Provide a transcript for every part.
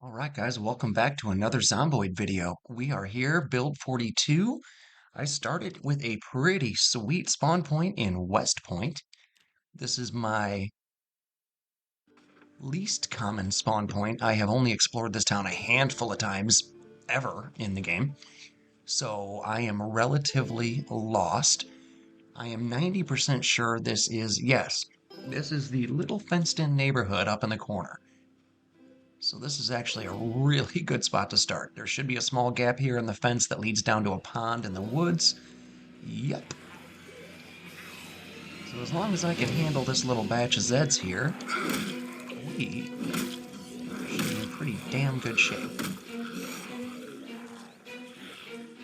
Alright guys, welcome back to another Zomboid video. We are here, build 42. I started with a pretty sweet spawn point in West Point. This is my least common spawn point. I have only explored this town a handful of times ever in the game, so I am relatively lost. I am 90% sure yes, this is the little fenced-in neighborhood up in the corner. So this is actually a really good spot to start. There should be a small gap here in the fence that leads down to a pond in the woods. Yep. So as long as I can handle this little batch of Zeds here, we should be in pretty damn good shape.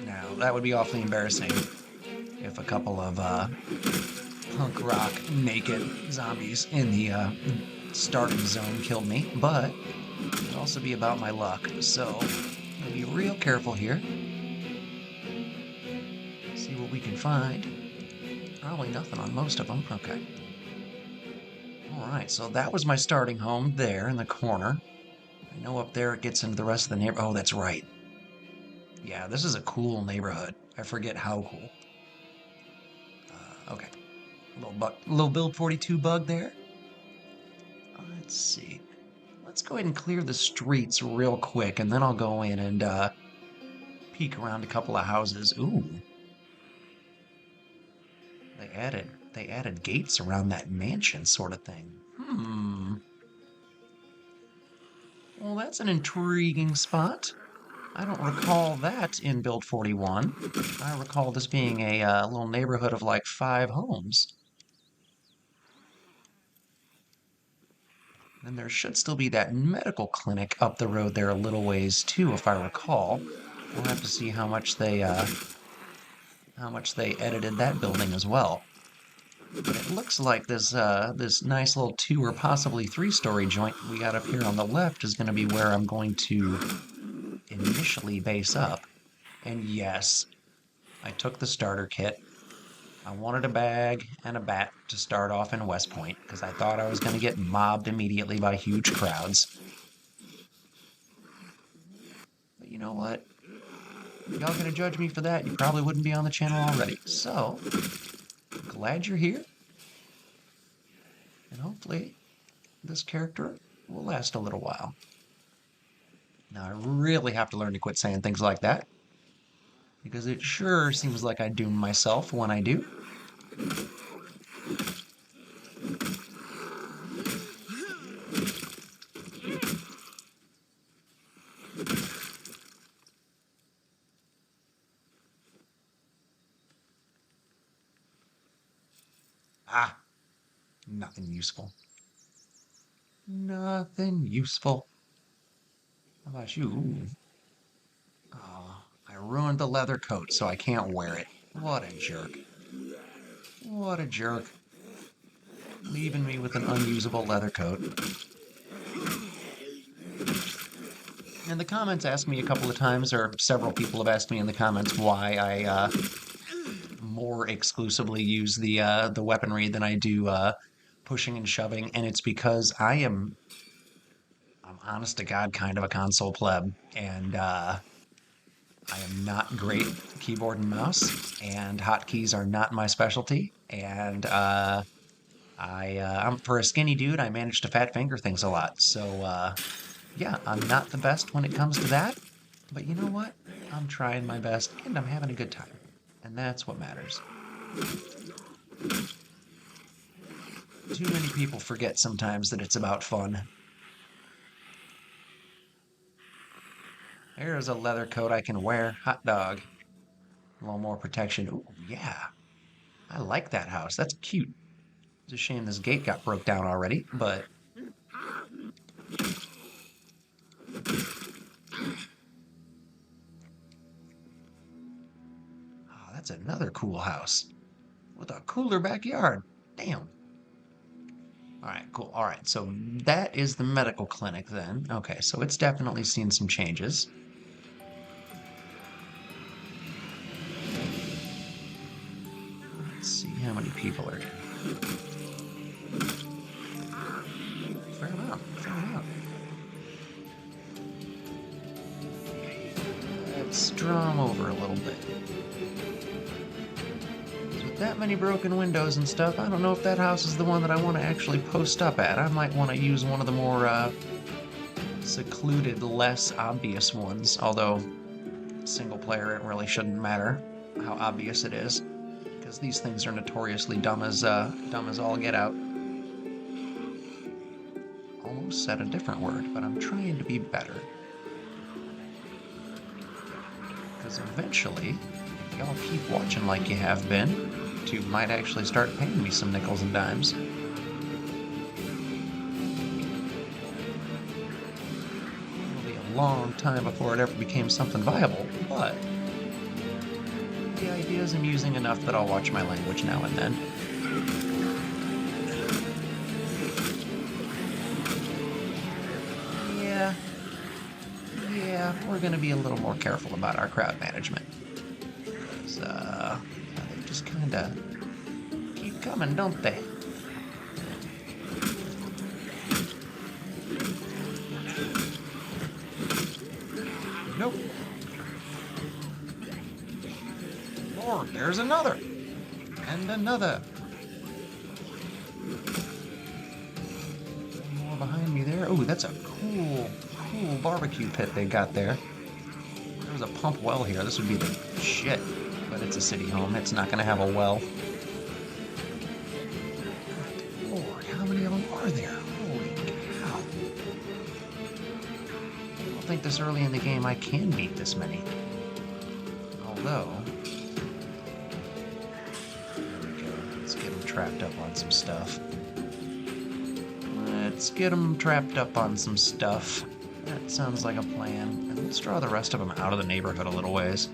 Now, that would be awfully embarrassing if a couple of punk rock naked zombies in the starting zone killed me, but it would also be about my luck, so I'll be real careful here. See what we can find. Probably nothing on most of them. Okay. Alright, so that was my starting home there in the corner. I know up there it gets into the rest of the neighborhood. Oh, that's right. Yeah, this is a cool neighborhood. I forget how cool. Okay. Little build 42 bug there. Let's see. Let's go ahead and clear the streets real quick, and then I'll go in and peek around a couple of houses. Ooh. They added gates around that mansion sort of thing. Well, that's an intriguing spot. I don't recall that in Build 41. I recall this being a little neighborhood of like 5 homes. And there should still be that medical clinic up the road there a little ways too, if I recall. We'll have to see how much they edited that building as well. But it looks like this nice little 2 or possibly 3-story joint we got up here on the left is going to be where I'm going to initially base up. And yes, I took the starter kit. I wanted a bag and a bat to start off in West Point because I thought I was going to get mobbed immediately by huge crowds. But you know what? If y'all gonna judge me for that, you probably wouldn't be on the channel already. So, glad you're here. And hopefully, this character will last a little while. Now, I really have to learn to quit saying things like that, because it sure seems like I doom myself when I do. Ah, nothing useful. Nothing useful. How about you? Ooh. Oh, I ruined the leather coat, so I can't wear it. What a jerk. What a jerk. Leaving me with an unusable leather coat. And the comments asked me a couple of times, or several people have asked me in the comments, why I more exclusively use the weaponry than I do pushing and shoving, and it's because I'm honest to God kind of a console pleb, and I am not great keyboard and mouse, and hotkeys are not my specialty, and I'm for a skinny dude, I manage to fat finger things a lot, so yeah, I'm not the best when it comes to that, but you know what? I'm trying my best, and I'm having a good time, and that's what matters. Too many people forget sometimes that it's about fun. There's a leather coat I can wear. Hot dog. A little more protection. Ooh, yeah. I like that house. That's cute. It's a shame this gate got broke down already, but... Oh, that's another cool house. With a cooler backyard. Damn. Alright, cool. Alright, so that is the medical clinic then. Okay, so it's definitely seen some changes. Let's see how many people are in. Fair amount, fair amount. Let's draw them over a little bit. With that many broken windows and stuff, I don't know if that house is the one that I want to actually post up at. I might want to use one of the more secluded, less obvious ones, although single player, it really shouldn't matter how obvious it is, because these things are notoriously dumb as all get out. Almost said a different word, but I'm trying to be better. Because eventually, if y'all keep watching like you have been, YouTube might actually start paying me some nickels and dimes. It'll be a long time before it ever became something viable, but the idea is amusing enough that I'll watch my language now and then. Yeah, we're gonna be a little more careful about our crowd management. Because, they just kinda keep coming, don't they? Nope. Lord, there's another! And another! More behind me there. Oh, that's a cool barbecue pit they got there. There was a pump well here. This would be the shit. But it's a city home. It's not going to have a well. Lord, how many of them are there? Holy cow. I don't think this early in the game I can beat this many. Although... There we go. Let's get them trapped up on some stuff. Let's get them trapped up on some stuff. That sounds like a plan. And let's draw the rest of them out of the neighborhood a little ways.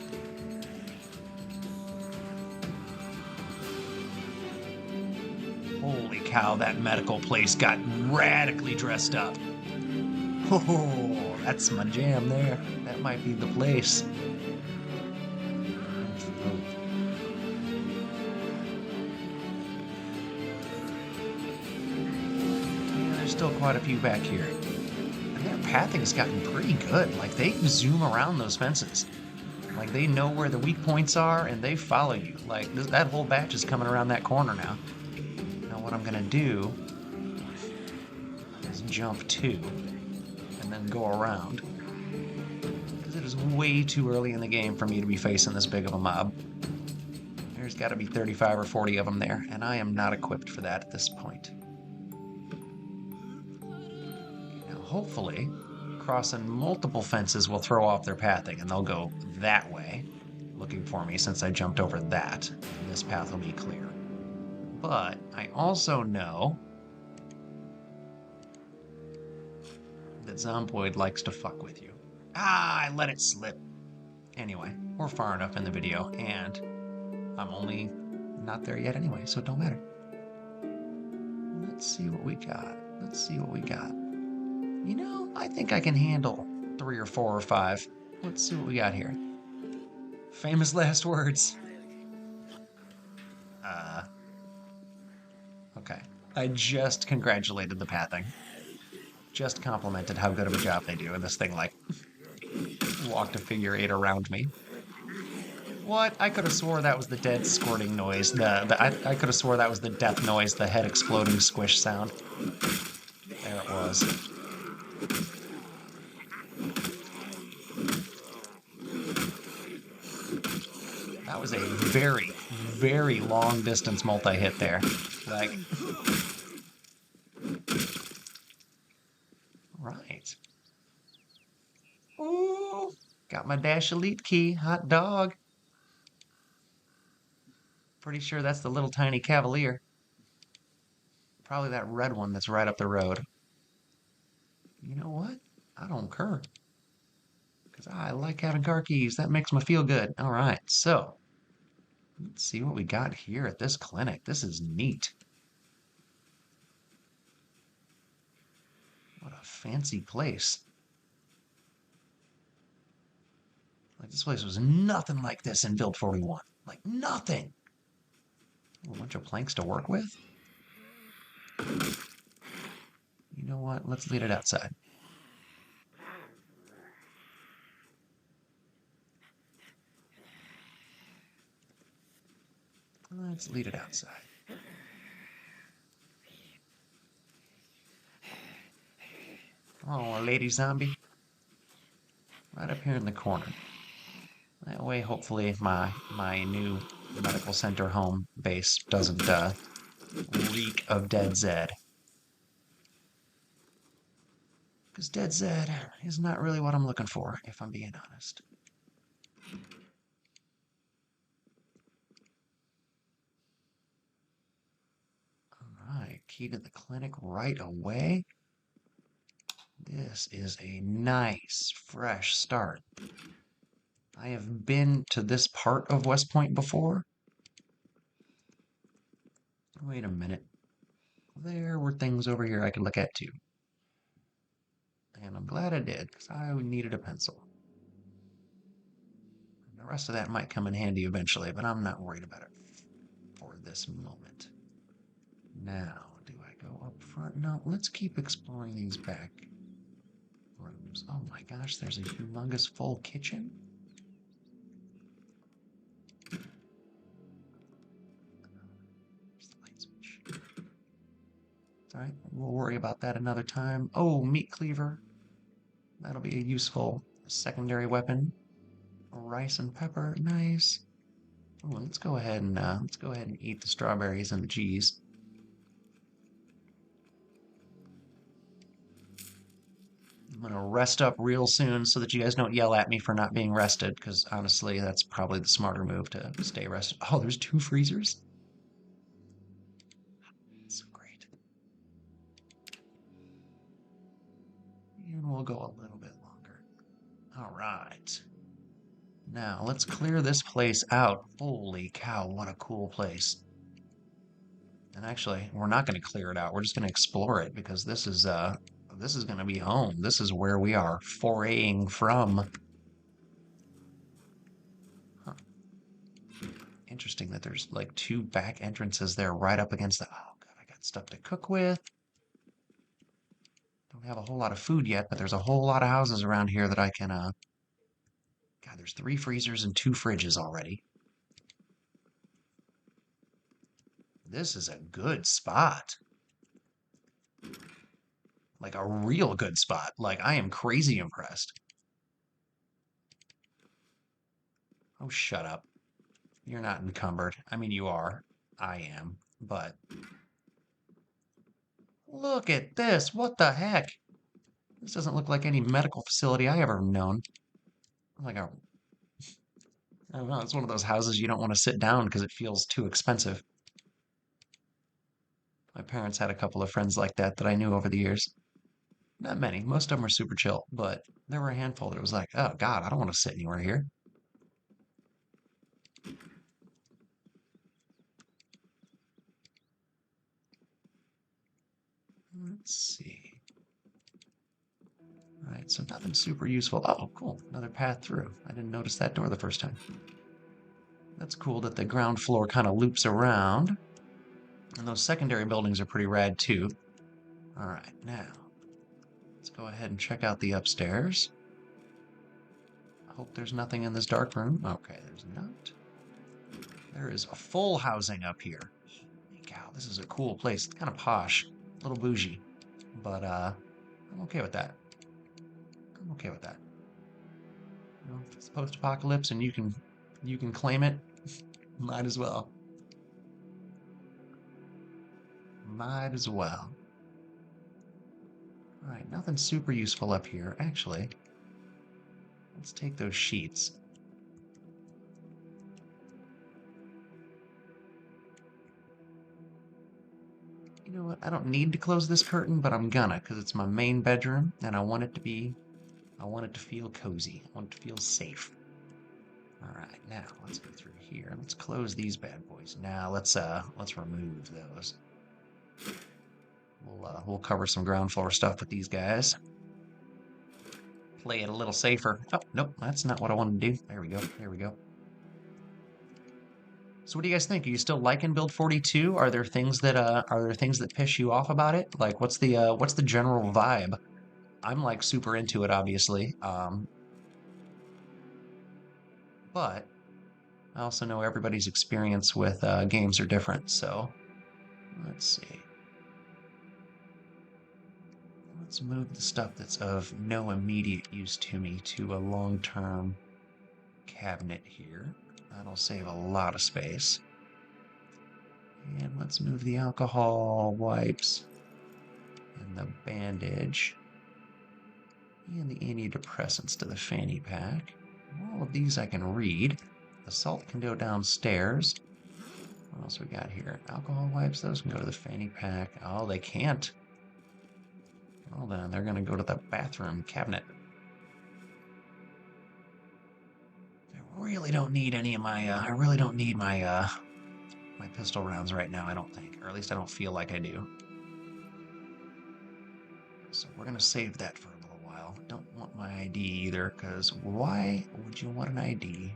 Holy cow, that medical place got radically dressed up. Oh, that's my jam there. That might be the place. Yeah, there's still quite a few back here. Their pathing's gotten pretty good. Like, they zoom around those fences. Like, they know where the weak points are, and they follow you. Like, that whole batch is coming around that corner now. Now, what I'm gonna do is jump 2, and then go around. Because it is way too early in the game for me to be facing this big of a mob. There's gotta be 35 or 40 of them there, and I am not equipped for that at this point. Hopefully, crossing multiple fences will throw off their pathing, and they'll go that way, looking for me since I jumped over that, and this path will be clear. But I also know that Zomboid likes to fuck with you. Ah, I let it slip. Anyway, we're far enough in the video, and I'm only not there yet anyway, so it don't matter. Let's see what we got. Let's see what we got. You know, I think I can handle 3 or 4 or 5. Let's see what we got here. Famous last words. Okay. I just congratulated the pathing. Just complimented how good of a job they do, and this thing, like, walked a figure 8 around me. What? I could have swore that was the dead squirting noise. I could have swore that was the death noise, the head exploding squish sound. There it was. That was a very, very long distance multi-hit there. Like... Right. Ooh! Got my Dash Elite key. Hot dog. Pretty sure that's the little tiny Cavalier. Probably that red one that's right up the road. You know what? I don't care. Because I like having car keys. That makes me feel good. All right, so... Let's see what we got here at this clinic. This is neat. What a fancy place. Like, this place was nothing like this in Build 41. Like, nothing. A bunch of planks to work with. You know what? Let's lead it outside. Let's lead it outside. Oh, lady zombie. Right up here in the corner. That way, hopefully, my new medical center home base doesn't reek of dead Zed. Because dead Zed is not really what I'm looking for, if I'm being honest. Alright, key to the clinic right away. This is a nice, fresh start. I have been to this part of West Point before. Wait a minute. There were things over here I could look at too. And I'm glad I did, because I needed a pencil. The rest of that might come in handy eventually, but I'm not worried about it for this moment. Now, do I go up front? No, let's keep exploring these back rooms. Oh my gosh, there's a humongous full kitchen. There's the light switch. It's all right, we'll worry about that another time. Oh, meat cleaver. That'll be a useful secondary weapon. Rice and pepper, nice. Oh, let's go ahead and eat the strawberries and the cheese. I'm gonna rest up real soon so that you guys don't yell at me for not being rested, because honestly, that's probably the smarter move to stay rested. Oh, there's 2 freezers? So great. And we'll go a little bit longer. All right. Now, let's clear this place out. Holy cow, what a cool place. And actually, we're not going to clear it out. We're just going to explore it because this is going to be home. This is where we are foraying from. Huh. Interesting that there's like 2 back entrances there right up against the... Oh, God, I got stuff to cook with. Don't have a whole lot of food yet, but there's a whole lot of houses around here that I can... God, there's 3 freezers and 2 fridges already. This is a good spot. Like a real good spot. Like, I am crazy impressed. Oh, shut up. You're not encumbered. I mean, you are. I am. But look at this. What the heck? This doesn't look like any medical facility I ever known. Like a... I don't know. It's one of those houses you don't want to sit down because it feels too expensive. My parents had a couple of friends like that that I knew over the years. Not many. Most of them were super chill, but there were a handful that was like, oh God, I don't want to sit anywhere here. Let's see. All right, so nothing super useful. Oh, cool. Another path through. I didn't notice that door the first time. That's cool that the ground floor kind of loops around. And those secondary buildings are pretty rad too. All right, now let's go ahead and check out the upstairs. I hope there's nothing in this dark room. Okay, there's not. There is a full housing up here. Holy cow, this is a cool place. It's kind of posh, a little bougie, but I'm okay with that. I'm okay with that. You know, if it's post-apocalypse and you can claim it, might as well. Might as well. All right, nothing super useful up here. Actually, let's take those sheets. You know what? I don't need to close this curtain, but I'm gonna, because it's my main bedroom, and I want it to feel cozy. I want it to feel safe. All right, now let's go through here. Let's close these bad boys. Now let's remove those. We'll cover some ground floor stuff with these guys. Play it a little safer. Oh, nope, that's not what I wanted to do. There we go. There we go. So what do you guys think? Are you still liking Build 42? Are there things that piss you off about it? Like what's the general vibe? I'm like super into it, obviously. But I also know everybody's experience with games are different, so let's see. Let's move the stuff that's of no immediate use to me to a long-term cabinet here. That'll save a lot of space. And let's move the alcohol wipes and the bandage and the antidepressants to the fanny pack. All of these I can read. The salt can go downstairs. What else we got here? Alcohol wipes, those can go to the fanny pack. Oh, they can't. Well then, they're gonna go to the bathroom cabinet. I really don't need any of my, I really don't need my, my pistol rounds right now, I don't think. Or at least I don't feel like I do. So we're gonna save that for a little while. Don't want my ID either, because why would you want an ID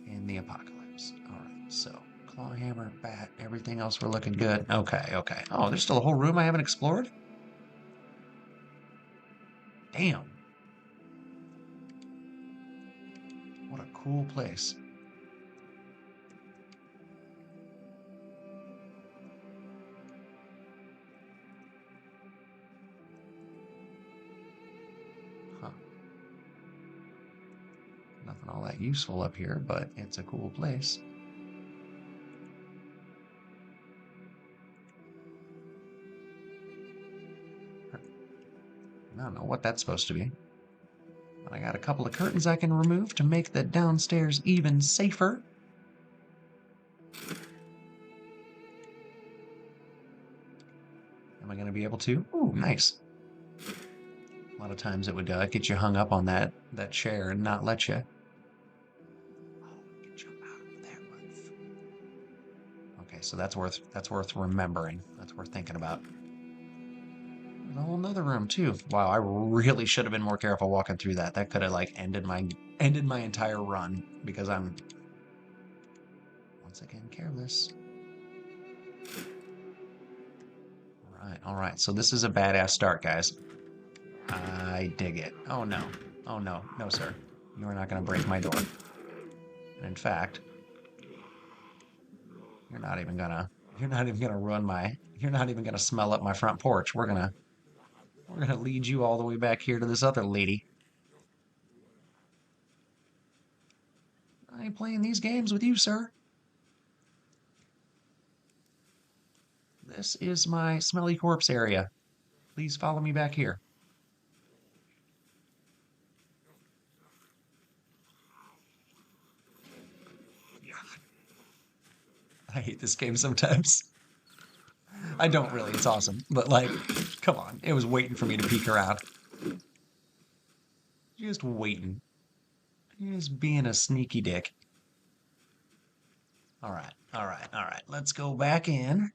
in the apocalypse? Alright, so claw hammer, bat, everything else we're looking good. Okay, okay. Oh, there's still a whole room I haven't explored? Damn. What a cool place. Huh. Nothing all that useful up here, but it's a cool place. I don't know what that's supposed to be. But I got a couple of curtains I can remove to make the downstairs even safer. Am I going to be able to? Ooh, nice. A lot of times it would get you hung up on that chair and not let you. Oh, we can jump out of that roof. Okay, so that's worth remembering. That's worth thinking about. There's a whole nother room too. Wow, I really should have been more careful walking through that. That could have like ended my entire run because I'm once again careless. All right. So this is a badass start, guys. I dig it. Oh no. Oh no. No, sir. You are not going to break my door. And in fact, you're not even gonna smell up my front porch. We're gonna lead you all the way back here to this other lady. I ain't playing these games with you, sir. This is my smelly corpse area. Please follow me back here. I hate this game sometimes. I don't really, it's awesome. But like, come on, it was waiting for me to peek around. Just waiting. Just being a sneaky dick. All right, all right, all right. Let's go back in.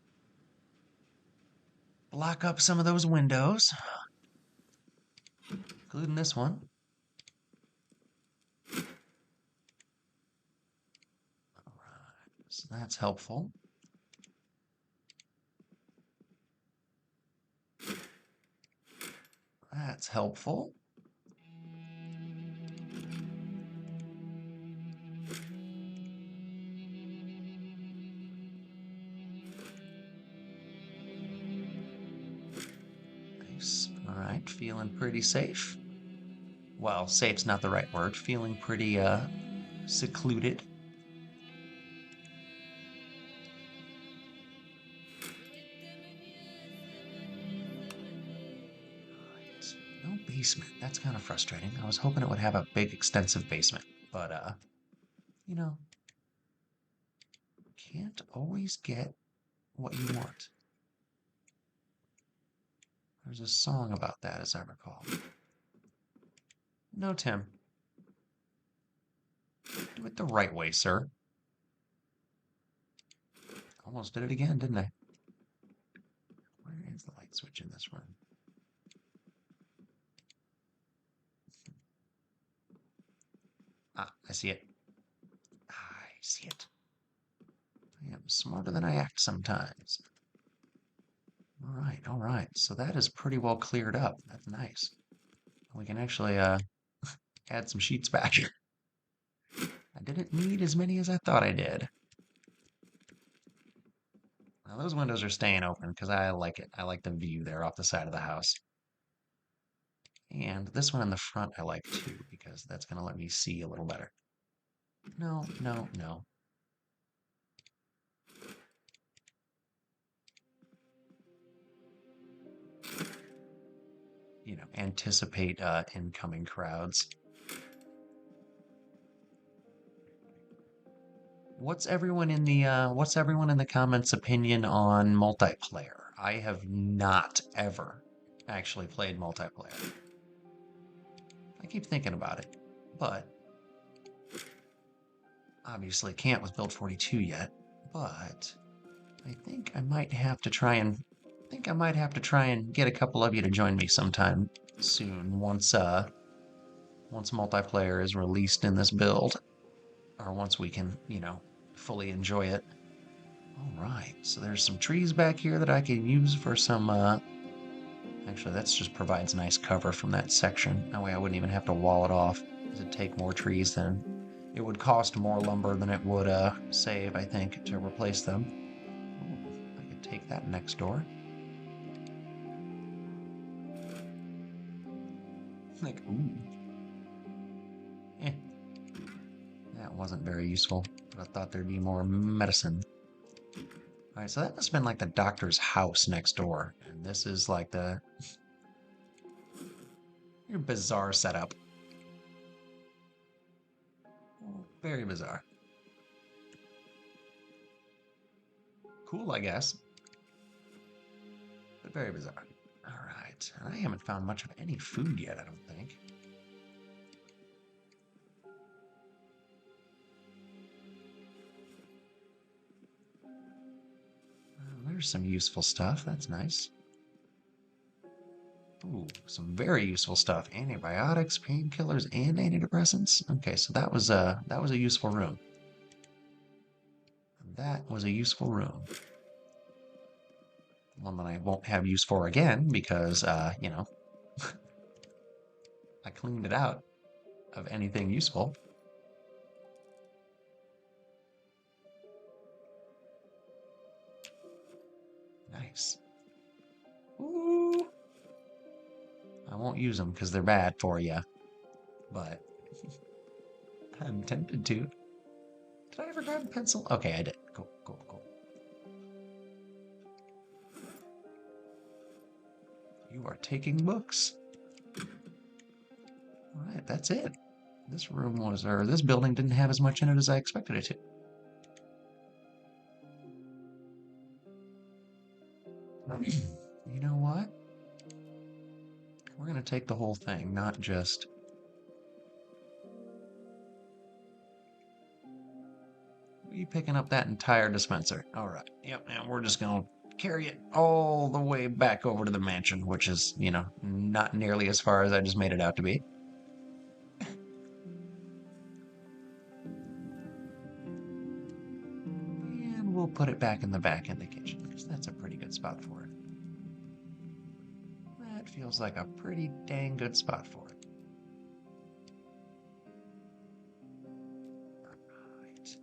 Block up some of those windows, including this one. All right, so that's helpful. That's helpful. Nice. All right, feeling pretty safe. Well, safe's not the right word. Feeling pretty secluded. Right. No basement. That's kind of frustrating. I was hoping it would have a big, extensive basement, but you know, can't always get what you want. There's a song about that, as I recall. No, Tim. Do it the right way, sir. Almost did it again, didn't I? Where is the light switch in this room? Ah, I see it. I see it. I am smarter than I act sometimes. All right. So that is pretty well cleared up. That's nice. We can actually add some sheets back here. I didn't need as many as I thought I did. Now those windows are staying open because I like it. I like the view there off the side of the house. And this one in the front I like too because that's going to let me see a little better. No, no, no. You know, anticipate incoming crowds. What's everyone in the comments opinion on multiplayer? I have not ever actually played multiplayer. I keep thinking about it, but obviously can't with build 42 yet. But I think I might have to try and get a couple of you to join me sometime soon once multiplayer is released in this build, or once we can, you know, fully enjoy it. All right, so there's some trees back here that I can use for some, actually that just provides nice cover from that section. That way I wouldn't even have to wall it off. Does it take more trees then? It would cost more lumber than it would, save, I think, to replace them. Ooh, I could take that next door. Like, ooh. Eh, that wasn't very useful, but I thought there'd be more medicine. Alright, so that must have been like the doctor's house next door. And this is like the bizarre setup. Very bizarre. Cool, I guess. But very bizarre. Alright, I haven't found much of any food yet, I don't think. There's some useful stuff, that's nice. Ooh, some very useful stuff. Antibiotics, painkillers, and antidepressants. Okay, so that was a useful room. That was a useful room. One that I won't have use for again because, you know, I cleaned it out of anything useful. Nice. Ooh. I won't use them because they're bad for you, but I'm tempted to. Did I ever grab a pencil? Okay, I did. Cool, cool, cool. You are taking books. All right, that's it. This room was, or this building didn't have as much in it as I expected it to. You know what? We're gonna take the whole thing, not just... You picking up that entire dispenser. All right. Yep, and we're just gonna carry it all the way back over to the mansion, which is, you know, not nearly as far as I just made it out to be. And we'll put it back in the back in the kitchen, because that's a pretty good spot for it. That feels like a pretty dang good spot for it. Right.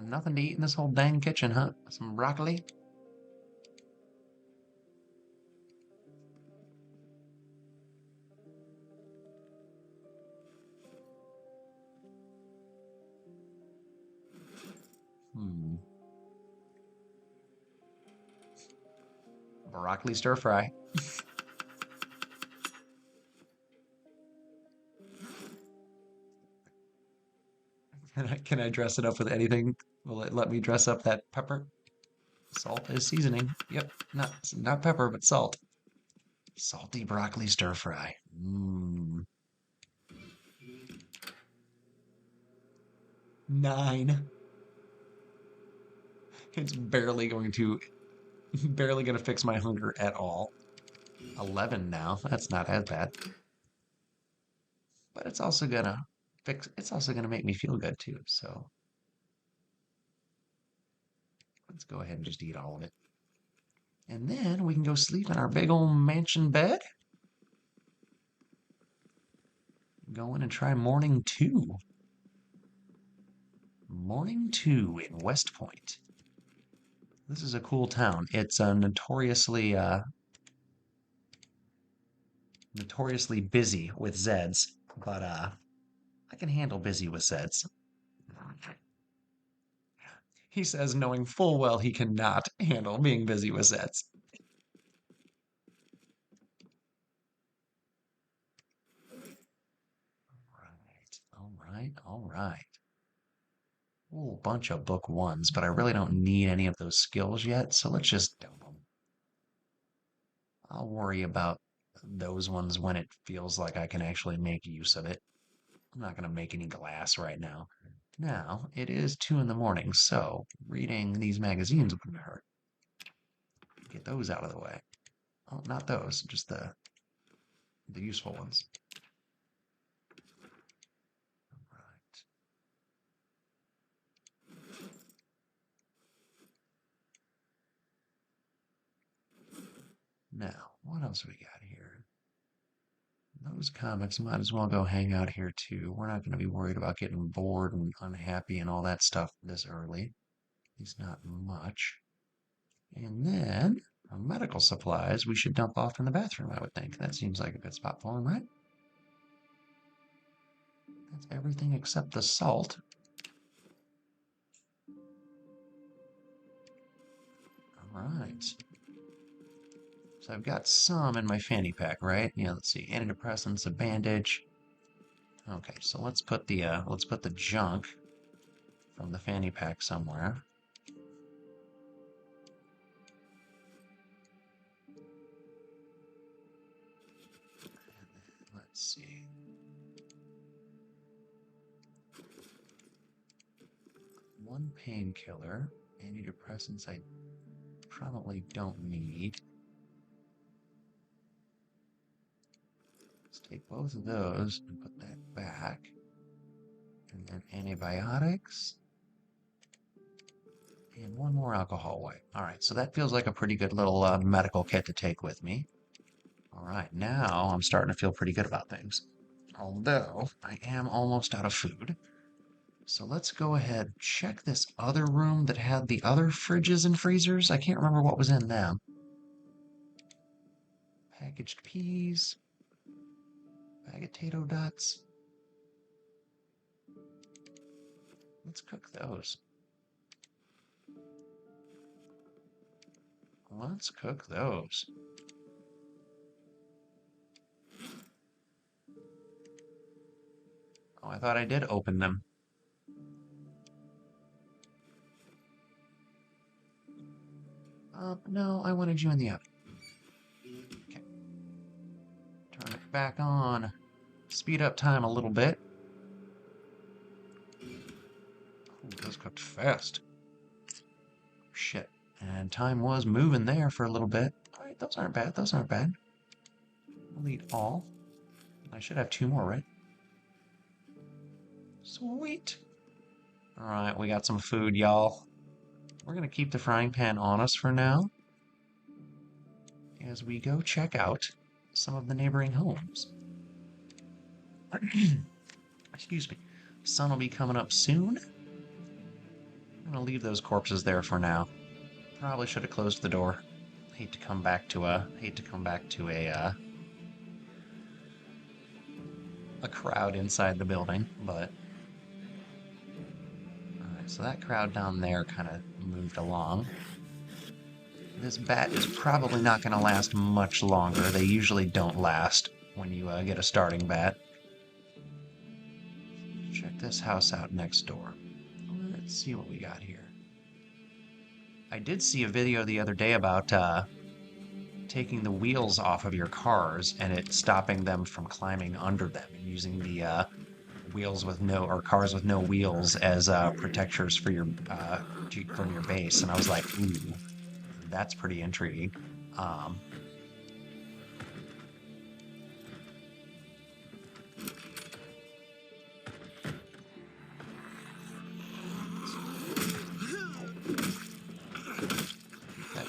Nothing to eat in this whole dang kitchen, huh? Some broccoli? Hmm. Broccoli stir fry. Can I dress it up with anything? Will it let me dress up that pepper? Salt is seasoning. Yep, not pepper, but salt. Salty broccoli stir fry. Mmm. 9. It's barely gonna fix my hunger at all. 11 now. That's not as bad. But it's also gonna make me feel good too. So let's go ahead and just eat all of it. And then we can go sleep in our big old mansion bed. go in and try Morning 2. Morning 2 in West Point. This is a cool town. It's notoriously busy with Zeds, but I can handle busy with Zeds. He says, knowing full well he cannot handle being busy with Zeds. All right. Ooh, bunch of book ones, but I really don't need any of those skills yet, so let's just dump them. I'll worry about those ones when it feels like I can actually make use of it. I'm not going to make any glass right now. Now, it is 2 in the morning, so reading these magazines wouldn't hurt. Get those out of the way. Oh, not those, just the useful ones. Right. Now, what else we got here? Those comics might as well go hang out here too. We're not going to be worried about getting bored and unhappy and all that stuff this early. At least not much. And then, medical supplies we should dump off in the bathroom, I would think. That seems like a good spot for them, right? That's everything except the salt. All right. So I've got some in my fanny pack, right? Yeah, let's see. Antidepressants, a bandage. Okay, so let's put the junk from the fanny pack somewhere. Let's see. One painkiller. Antidepressants I probably don't need. Let's take both of those and put that back. And then antibiotics. And one more alcohol wipe. All right, so that feels like a pretty good little medical kit to take with me. All right, now I'm starting to feel pretty good about things. Although I am almost out of food. So let's go ahead, check this other room that had the other fridges and freezers. I can't remember what was in them. Packaged peas. Bag of potato dots. Let's cook those. Let's cook those. Oh, I thought I did open them. No, I wanted you in the oven. Okay. Turn it back on. Speed up time a little bit. Ooh, those cooked fast. Shit. And time was moving there for a little bit. All right, those aren't bad. Those aren't bad. We'll eat all. I should have 2 more, right? Sweet. All right, we got some food, y'all. We're going to keep the frying pan on us for now as we go check out some of the neighboring homes. Excuse me. Sun will be coming up soon. I'm going to leave those corpses there for now. Probably should have closed the door. Hate to come back to a crowd inside the building, but alright, so that crowd down there kind of moved along. This bat is probably not going to last much longer. They usually don't last when you get a starting bat. Check this house out next door. Let's see what we got here. I did see a video the other day about taking the wheels off of your cars and it stopping them from climbing under them and using the cars with no wheels as protectors for your from your base. And I was like, ooh, that's pretty intriguing. That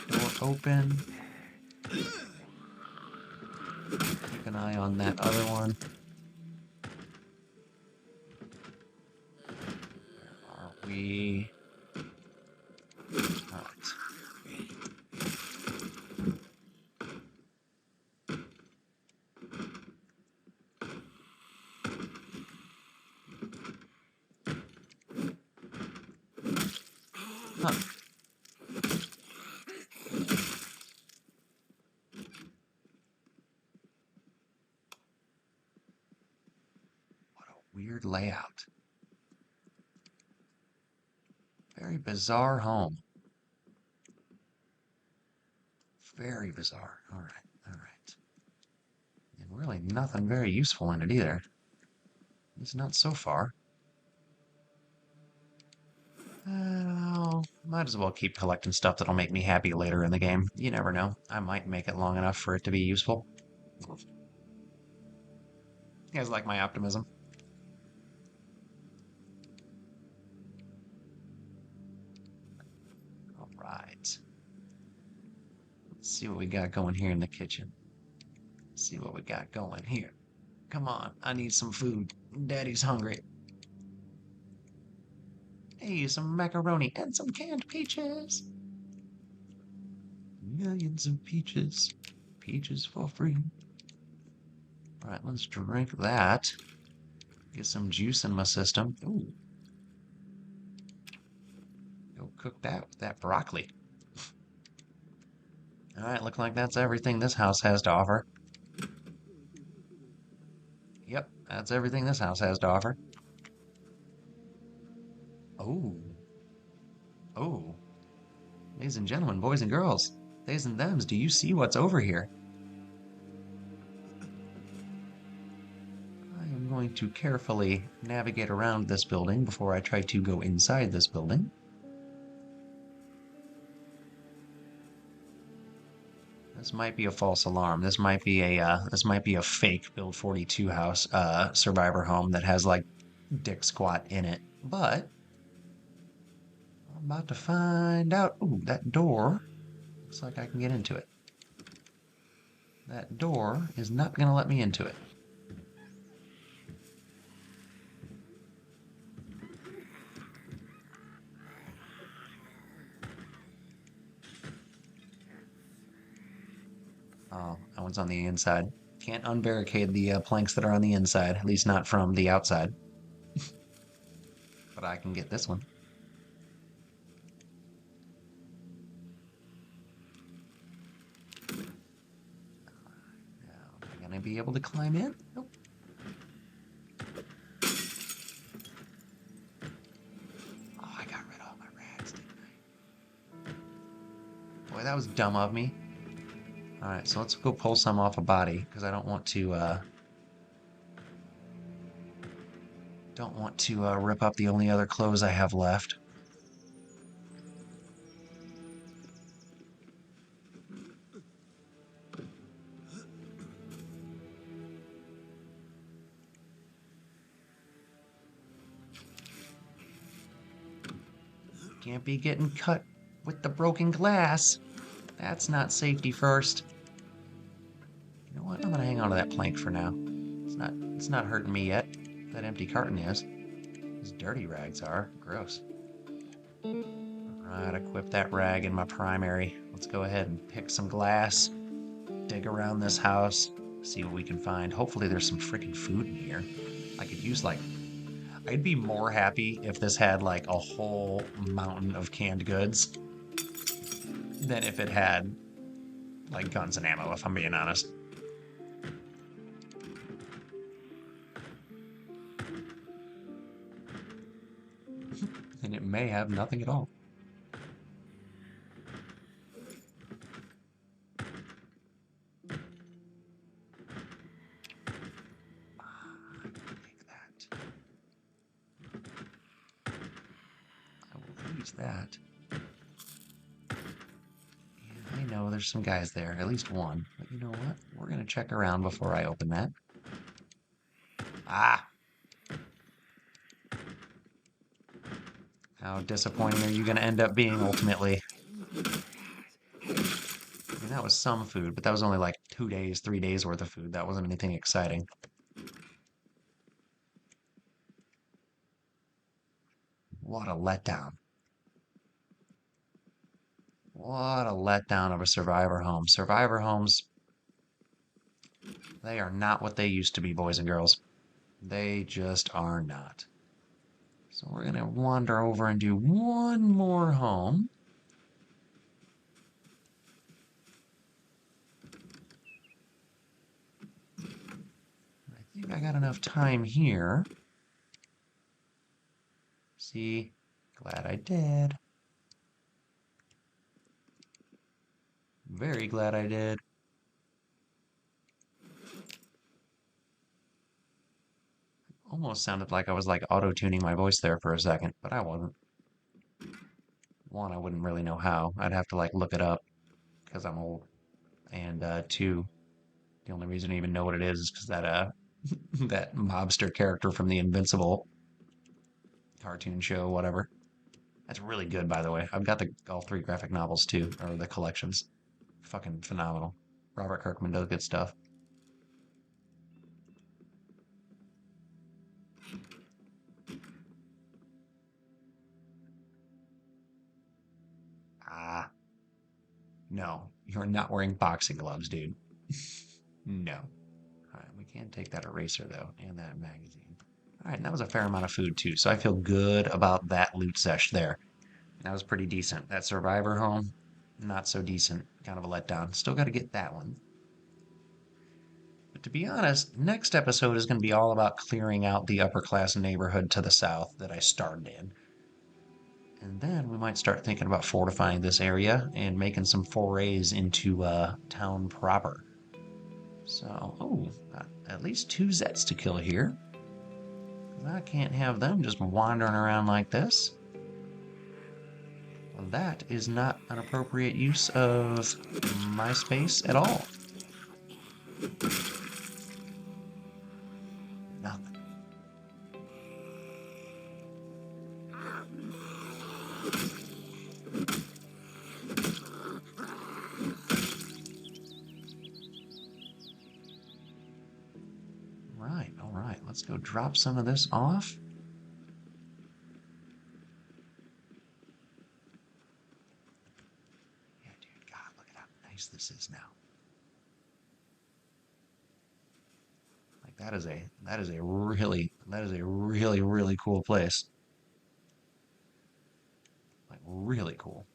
door open. Keep an eye on that other one. 3. All right. Huh. What a weird layout. Very bizarre home. Very bizarre. All right. All right. And really nothing very useful in it either. It's not so far. Might as well keep collecting stuff that'll make me happy later in the game. You never know. I might make it long enough for it to be useful. You guys like my optimism? All right. Let's see what we got going here in the kitchen. Let's see what we got going here. Come on, I need some food. Daddy's hungry. Hey, some macaroni and some canned peaches. Millions of peaches. Peaches for free. All right, let's drink that. Get some juice in my system. Ooh. Go cook that with that broccoli. All right, looking like that's everything this house has to offer. Yep, that's everything this house has to offer. Oh. Oh. Ladies and gentlemen, boys and girls, theys and thems, do you see what's over here? I am going to carefully navigate around this building before I try to go inside this building. This might be a false alarm. This might be a fake Build 42 house survivor home that has like dick squat in it. But I'm about to find out. Ooh, that door looks like I can get into it. That door is not going to let me into it. Oh, that one's on the inside. Can't unbarricade the planks that are on the inside, at least not from the outside. But I can get this one. Now, am I gonna be able to climb in? Nope. Oh, I got rid of all my rags, didn't I? Boy, that was dumb of me. Alright, so let's go pull some off a body, because I don't want to rip up the only other clothes I have left. Can't be getting cut with the broken glass. That's not safety first. You know what? I'm gonna hang on to that plank for now. It's not hurting me yet. That empty carton is. These dirty rags are. Gross. Alright, equip that rag in my primary. Let's go ahead and pick some glass. Dig around this house. See what we can find. Hopefully there's some freaking food in here. I could use like... I'd be more happy if this had like a whole mountain of canned goods than if it had like guns and ammo, if I'm being honest. And it may have nothing at all. Take that. I will use that. I know there's some guys there, at least one. But you know what? We're gonna check around before I open that. Ah! How disappointing are you gonna end up being ultimately? I mean, that was some food, but that was only like 2 days, 3 days worth of food. That wasn't anything exciting. What a letdown. What a letdown of a survivor home. Survivor homes, they are not what they used to be, boys and girls. They just are not. So we're going to wander over and do one more home. I think I got enough time here. See, glad I did. Very glad I did. Almost sounded like I was like auto-tuning my voice there for a second, but I wasn't. One, I wouldn't really know how. I'd have to like look it up because I'm old. And two, the only reason I even know what it is because that that mobster character from the Invincible cartoon show, whatever. That's really good, by the way. I've got the all three graphic novels too, or the collections. Fucking phenomenal. Robert Kirkman does good stuff. Ah, no, you're not wearing boxing gloves, dude. No. All right, we can take that eraser though, and that magazine. All right, and that was a fair amount of food too, so I feel good about that loot sesh there. That was pretty decent. That survivor home, not so decent. Kind of a letdown. Still got to get that one. But to be honest, next episode is going to be all about clearing out the upper class neighborhood to the south that I started in. And then we might start thinking about fortifying this area and making some forays into town proper. So, oh, got at least 2 Zets to kill here. I can't have them just wandering around like this. Well, that is not an appropriate use of my space at all. Nothing. Right, all right. Let's go drop some of this off. Yeah, dude, God, look at how nice this is now. Like that is a really cool place. Like really cool.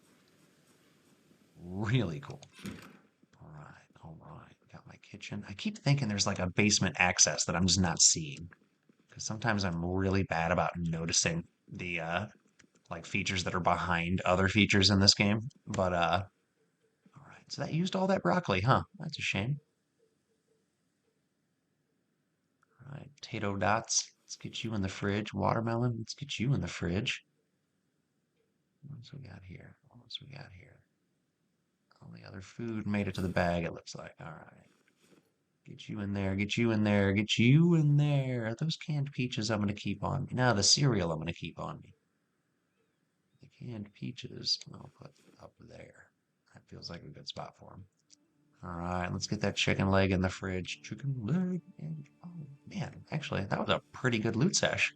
Really cool. All right, all right. Got my kitchen. I keep thinking there's like a basement access that I'm just not seeing. Because sometimes I'm really bad about noticing the like features that are behind other features in this game. But all right. So that used all that broccoli, huh? That's a shame. All right, potato dots. Let's get you in the fridge. Watermelon. Let's get you in the fridge. What else we got here? What else we got here? All the other food made it to the bag, it looks like. All right. Get you in there, get you in there, get you in there. Those canned peaches I'm going to keep on me. Now the cereal I'm going to keep on me. The canned peaches I'll put up there. That feels like a good spot for them. All right, let's get that chicken leg in the fridge. Chicken leg. And, oh, man, actually, that was a pretty good loot sesh.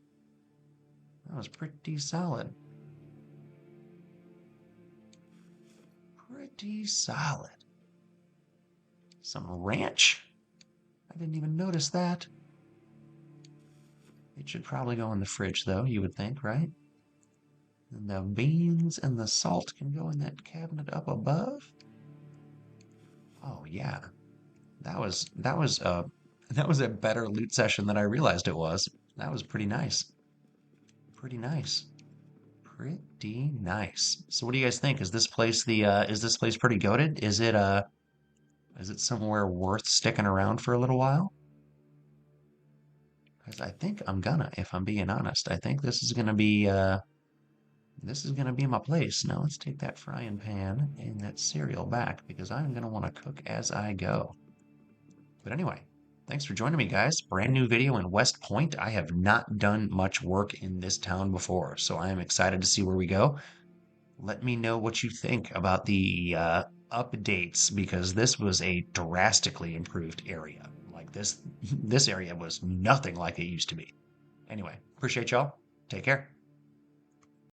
That was pretty solid. Pretty solid. Some ranch. I didn't even notice that. It should probably go in the fridge, though, you would think, right? And the beans and the salt can go in that cabinet up above. Oh yeah, that was a better loot session than I realized it was. That was pretty nice. Pretty nice. Pretty nice. So what do you guys think? Is this place the is this place pretty goated? Is it somewhere worth sticking around for a little while? Because I think I'm gonna, if I'm being honest. I think this is gonna be my place. Now let's take that frying pan and that cereal back because I'm gonna want to cook as I go. But anyway, thanks for joining me, guys. Brand new video in West Point. I have not done much work in this town before, so I am excited to see where we go. Let me know what you think about the updates because this was a drastically improved area. Like this area was nothing like it used to be. Anyway, appreciate y'all. Take care.